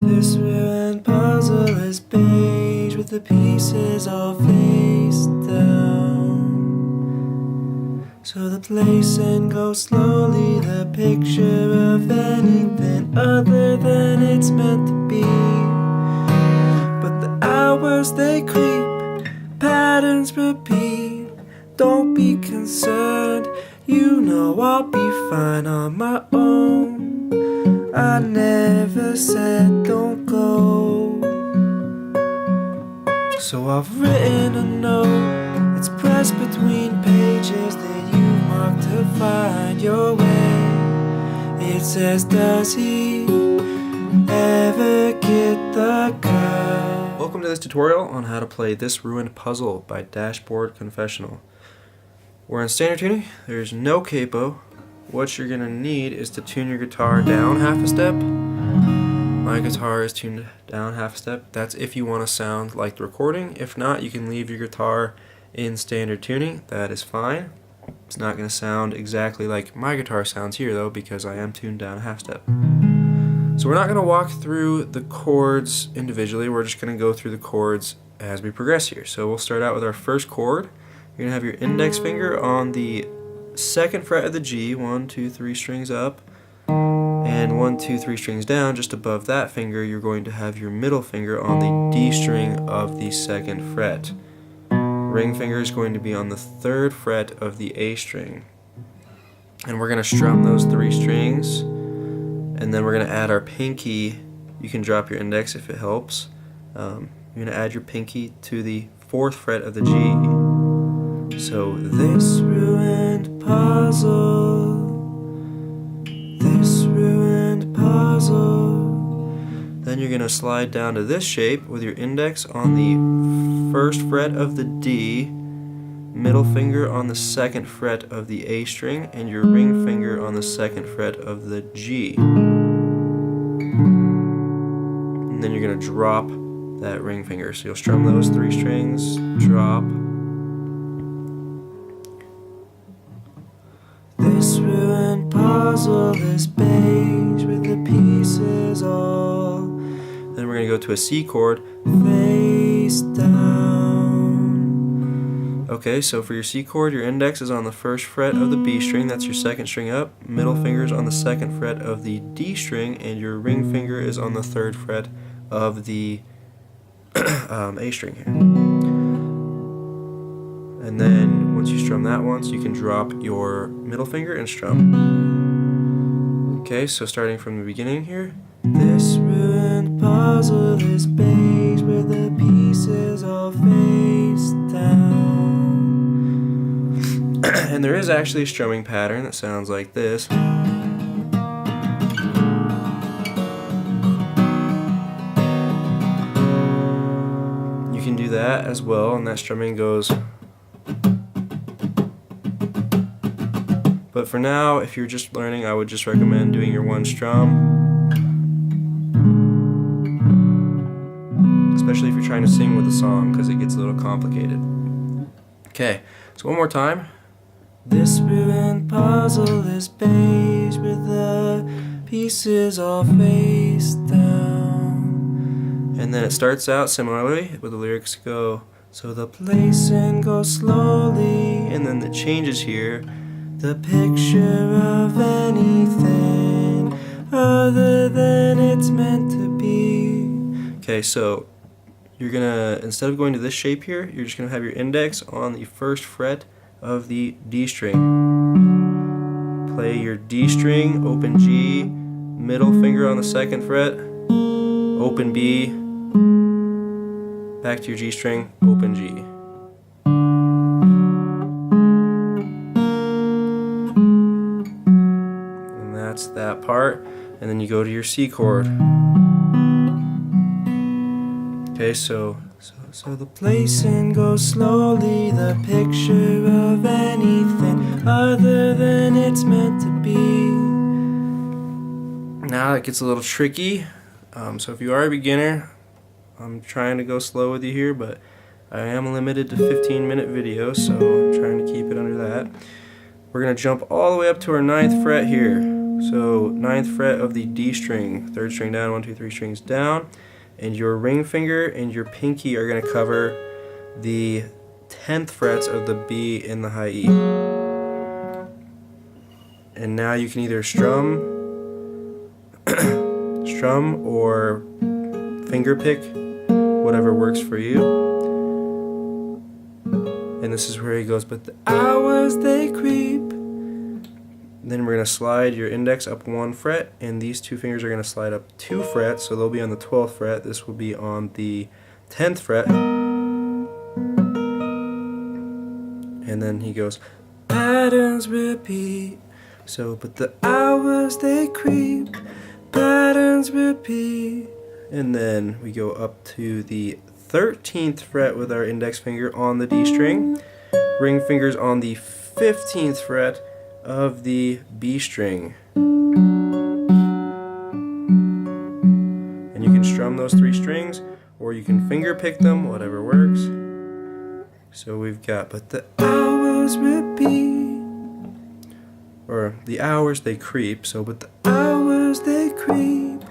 This ruined puzzle is beige with the pieces all face down. So the placing goes slowly, the picture of anything other than it's meant to be. But the hours they creep, patterns repeat. Don't be concerned, you know I'll be fine on my own. I never said don't go. So I've written a note, it's pressed between pages that you marked to find your way. It says, does he ever get the girl? Welcome to this tutorial on how to play This Ruined Puzzle by Dashboard Confessional. We're in standard tuning, there's no capo. What you're going to need is to tune your guitar down half a step. My guitar is tuned down half a step. That's if you want to sound like the recording. If not, you can leave your guitar in standard tuning. That is fine. It's not going to sound exactly like my guitar sounds here though, because I am tuned down a half step. So we're not going to walk through the chords individually. We're just going to go through the chords as we progress here. So we'll start out with our first chord. You're going to have your index finger on the second fret of the G, 1, 2, 3 strings up, and 1, 2, 3 strings down. Just above that finger, you're going to have your middle finger on the D string of the second fret. Ring finger is going to be on the third fret of the A string. And we're going to strum those 3 strings, and then we're going to add our pinky. You can drop your index if it helps. You're going to add your pinky to the 4th fret of the G. So this ruined puzzle, this ruined puzzle. Then you're going to slide down to this shape with your index on the 1st fret of the D, middle finger on the 2nd fret of the A string, and your ring finger on the 2nd fret of the G. And then you're going to drop that ring finger. So you'll strum those 3 strings, drop. This ruined puzzle is beige with the pieces all. Then we're going to go to a C chord. Face down. Okay, so for your C chord, your index is on the 1st fret of the B string, that's your 2nd string up. Middle finger is on the 2nd fret of the D string, and your ring finger is on the 3rd fret of the A string here. And then once you strum that once, you can drop your middle finger and strum. Okay, so starting from the beginning here. This ruined puzzle is beige with the pieces all face down. And there is actually a strumming pattern that sounds like this. You can do that as well, and that strumming goes. But for now, if you're just learning, I would just recommend doing your 1 strum. Especially if you're trying to sing with a song, because it gets a little complicated. Okay, so one more time. This ruined puzzle is beige with the pieces all face down. And then it starts out similarly, where the lyrics go, so the Placing goes slowly, and then the changes here. the picture of anything other than it's meant to be. Okay, so you're gonna, instead of going to this shape here, you're just gonna have your index on the 1st fret of the D string. Play your D string, open G, middle finger on the 2nd fret, open B, back to your G string, open G. That's that part, and then you go to your C chord. Okay, so the placing goes slowly, the picture of anything other than it's meant to be. now it gets a little tricky. So if you are a beginner, I'm trying to go slow with you here, but I am limited to 15-minute videos, so I'm trying to keep it under that. We're going to jump all the way up to our 9th fret here. So 9th fret of the D string, 3rd string down, 1, 2, 3 strings down, and your ring finger and your pinky are going to cover the 10th frets of the B and the high E. And now you can either strum or finger pick, whatever works for you. And this is where he goes, but the hours they creep. Then we're going to slide your index up 1 fret, and these 2 fingers are going to slide up 2 frets, so they'll be on the 12th fret. This will be on the 10th fret. And then he goes, patterns repeat. So, but the hours they creep, patterns repeat. And then we go up to the 13th fret with our index finger on the D string, ring fingers on the 15th fret of the B string. And you can strum those 3 strings, or you can finger pick them, whatever works. So we've got, but the hours repeat, or the hours they creep, so but the hours they creep,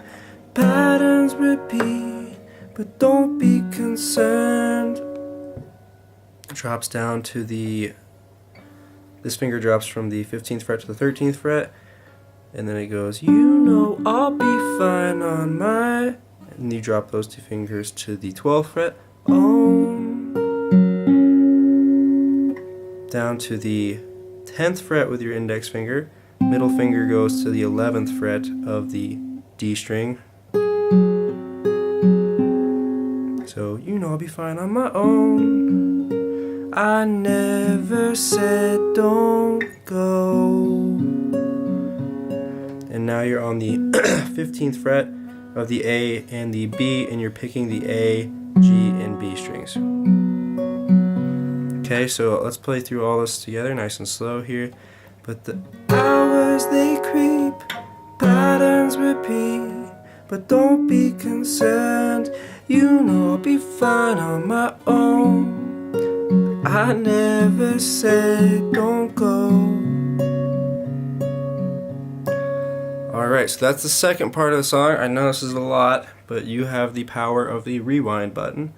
patterns repeat, but don't be concerned. Drops down to the, this finger drops from the 15th fret to the 13th fret, and then it goes, you know I'll be fine on my, and you drop those 2 fingers to the 12th fret, down to the 10th fret with your index finger, middle finger goes to the 11th fret of the D string. So, you know I'll be fine on my own. I never said don't go. And now you're on the 15th fret of the A and the B, and you're picking the A, G, and B strings. Okay, so let's play through all this together, nice and slow here. But the hours they creep, patterns repeat, but don't be concerned. You know I'll be fine on my own. I never said don't go. Alright, so that's the second part of the song. I know this is a lot, but you have the power of the rewind button.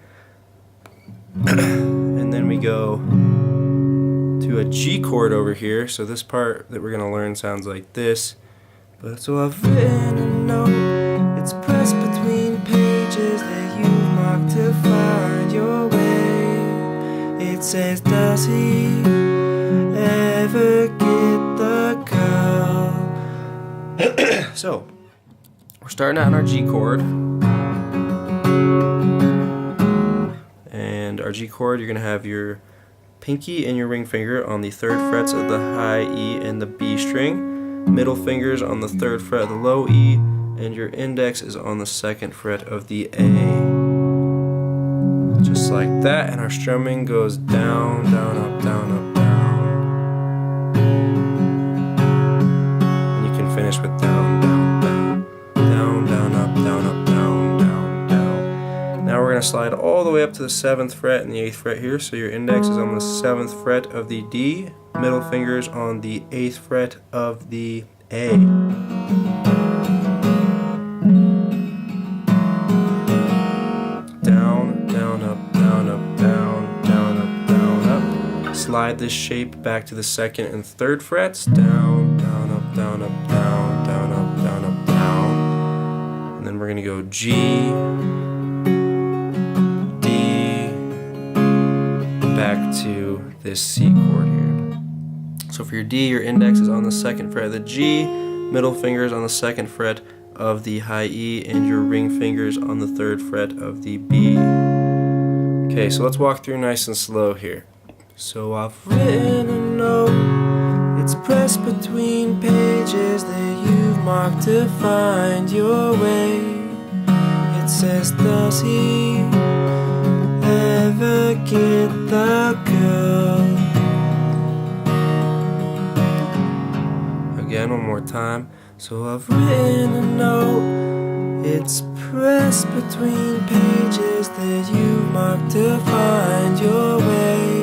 And then we go to a G chord over here. So this part that we're going to learn sounds like this. But so I've written a note, it's pressed between pages that you marked to find your way. It says, does he ever get the girl? So, we're starting out in our G chord. And our G chord, you're going to have your pinky and your ring finger on the 3rd frets of the high E and the B string, middle fingers on the 3rd fret of the low E, and your index is on the 2nd fret of the A. Just like that, and our strumming goes down, down, up, down, up, down. And you can finish with down, down, down, down, down, up, down, up, down, down, down. Now we're going to slide all the way up to the 7th fret and the 8th fret here, so your index is on the 7th fret of the D, middle fingers on the 8th fret of the A. Down, down, up, down, up, down, down, up, down, up. Slide this shape back to the 2nd and 3rd frets. Down, down, up, down, up, down, down, up, down, up, down. And then we're going to go G, D, back to this C chord here. So for your D, your index is on the 2nd fret of the G, middle finger is on the 2nd fret of the high E, and your ring fingers on the 3rd fret of the B. Okay, so let's walk through nice and slow here. So I've written a note, it's pressed between pages that you've marked to find your way. It says, does he ever get the girl? Again, one more time. So I've written a note, it's pressed between pages that you marked to find your way.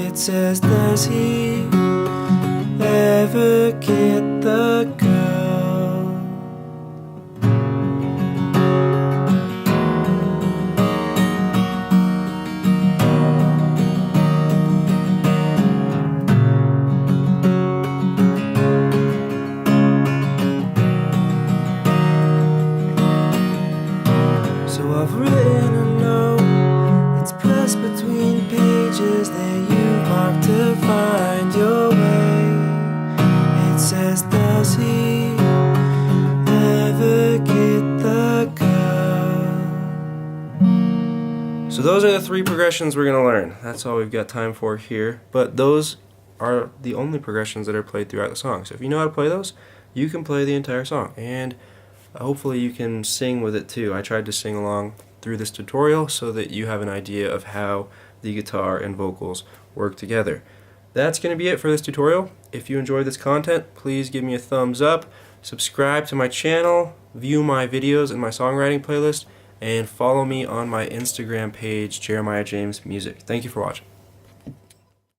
It says, does he ever get the girl? I've written a note, it's pressed between pages that you marked to find your way. It says, does he ever get the girl? So those are the 3 progressions we're going to learn. That's all we've got time for here. But those are the only progressions that are played throughout the song. So if you know how to play those, you can play the entire song. And hopefully you can sing with it too. I tried to sing along through this tutorial so that you have an idea of how the guitar and vocals work together. That's going to be it for this tutorial. If you enjoyed this content, please give me a thumbs up, subscribe to my channel, view my videos in my songwriting playlist, and follow me on my Instagram page, Jeremiah James Music. Thank you for watching.